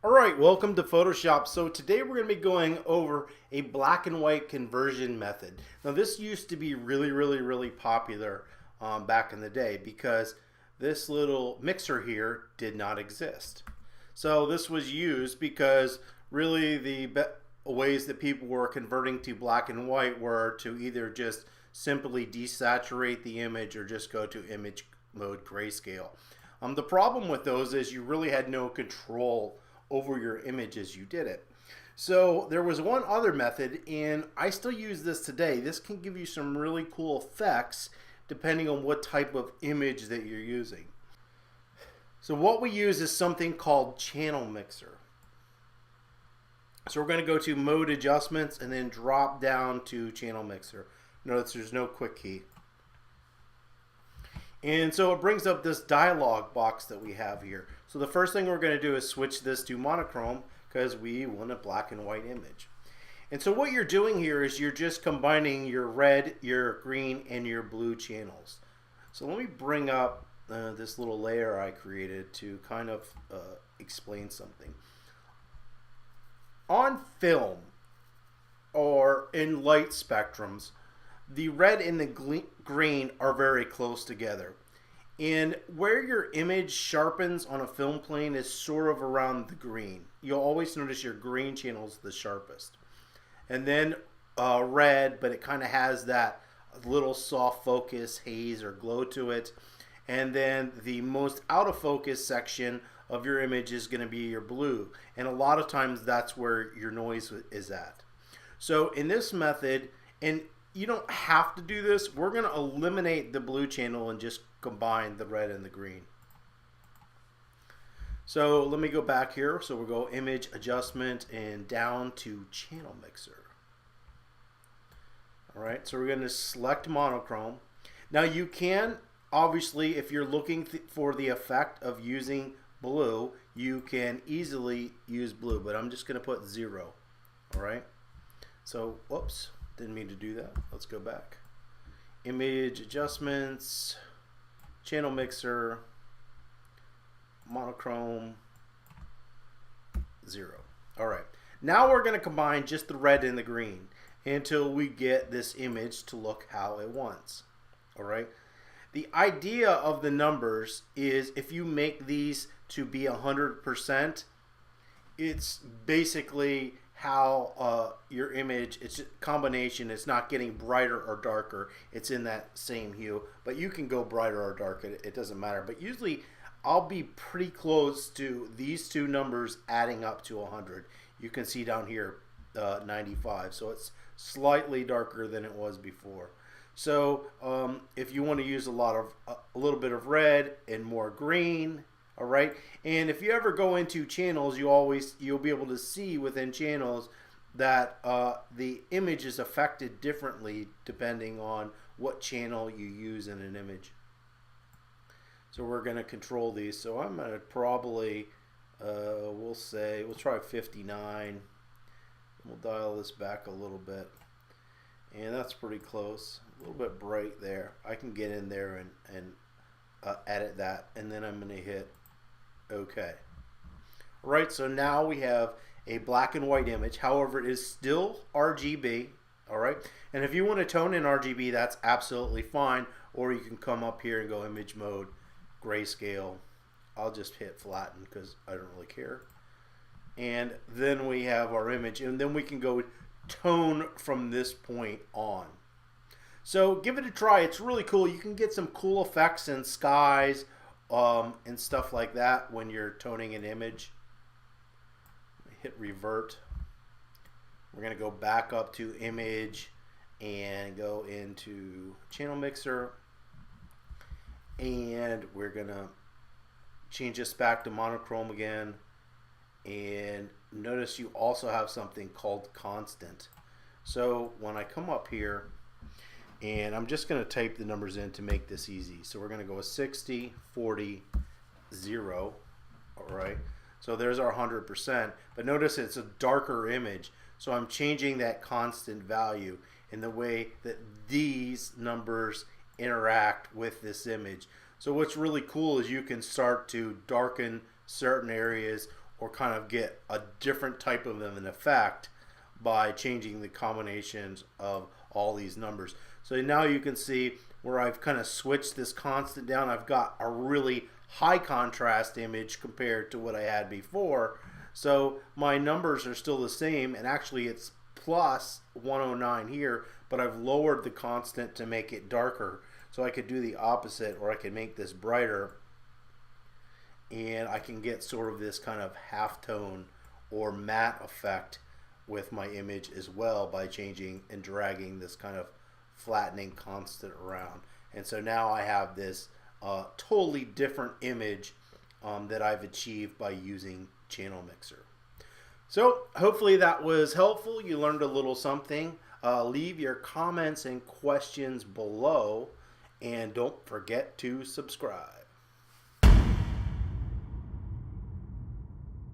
Alright, welcome to Photoshop. So today we're going to be going over a black and white conversion method. Now this used to be really popular back in the day because this little mixer here did not exist. So this was used because really the ways that people were converting to black and white were to either just simply desaturate the image or just go to image mode grayscale. The problem with those is you really had no control over your image as you did it. So there was one other method, and I still use this today. This can give you some really cool effects depending on what type of image that you're using. So what we use is something called channel mixer. So we're going to go to mode adjustments and then drop down to channel mixer. Notice there's no quick key. And so it brings up this dialog box that we have here. So the first thing we're going to do is switch this to monochrome because we want a black and white image. And so what you're doing here is you're just combining your red, your green, and your blue channels. So let me bring up this little layer I created to kind of explain something. On film or in light spectrums, the red and the green are very close together. And where your image sharpens on a film plane is sort of around the green. You'll always notice your green channel is the sharpest. And then red, but it kind of has that little soft focus, haze, or glow to it. And then the most out of focus section of your image is going to be your blue. And a lot of times that's where your noise is at. So in this method, and you don't have to do this, we're going to eliminate the blue channel and just combine the red and the green. So let me go back here. So we'll go image adjustment and down to channel mixer. Alright, so we're going to select monochrome. Now you can, obviously, if you're looking for the effect of using blue, you can easily use blue, but I'm just going to put 0. Alright, so whoops. Didn't mean to do that. Let's go back. Image adjustments, channel mixer, monochrome, 0. All right. Now we're going to combine just the red and the green until we get this image to look how it wants. All right. The idea of the numbers is if you make these to be 100%, it's basically how your image, it's a combination, it's not getting brighter or darker, it's in that same hue, but you can go brighter or darker, it doesn't matter. But usually I'll be pretty close to these two numbers adding up to 100. You can see down here 95, so it's slightly darker than it was before. So if you want to use a little bit of red and more green, all right, and if you ever go into channels, you'll be able to see within channels that the image is affected differently depending on what channel you use in an image. So we're going to control these. So I'm going to probably we'll try 59. We'll dial this back a little bit, and that's pretty close. A little bit bright there. I can get in there and edit that, and then I'm going to hit OK. All right, so now we have a black and white image. However, it is still RGB. All right, and if you want to tone in RGB, that's absolutely fine. Or you can come up here and go image mode, grayscale. I'll just hit flatten because I don't really care. And then we have our image, and then we can go tone from this point on. So give it a try. It's really cool. You can get some cool effects in skies and stuff like that when you're toning an image. Hit revert. We're going to go back up to image and go into channel mixer, and we're going to change this back to monochrome again. And notice you also have something called constant. So when I come up here, and I'm just going to type the numbers in to make this easy. So we're going to go with 60, 40, 0. All right. So there's our 100%. But notice it's a darker image. So I'm changing that constant value in the way that these numbers interact with this image. So what's really cool is you can start to darken certain areas or kind of get a different type of an effect by changing the combinations of all these numbers. So now you can see where I've kind of switched this constant down. I've got a really high contrast image compared to what I had before. So my numbers are still the same, and actually it's plus 109 here, but I've lowered the constant to make it darker. So I could do the opposite, or I could make this brighter, and I can get sort of this kind of halftone or matte effect with my image as well by changing and dragging this kind of flattening constant around. And so now I have this totally different image that I've achieved by using Channel Mixer. So hopefully that was helpful. You learned a little something. Leave your comments and questions below, and don't forget to subscribe.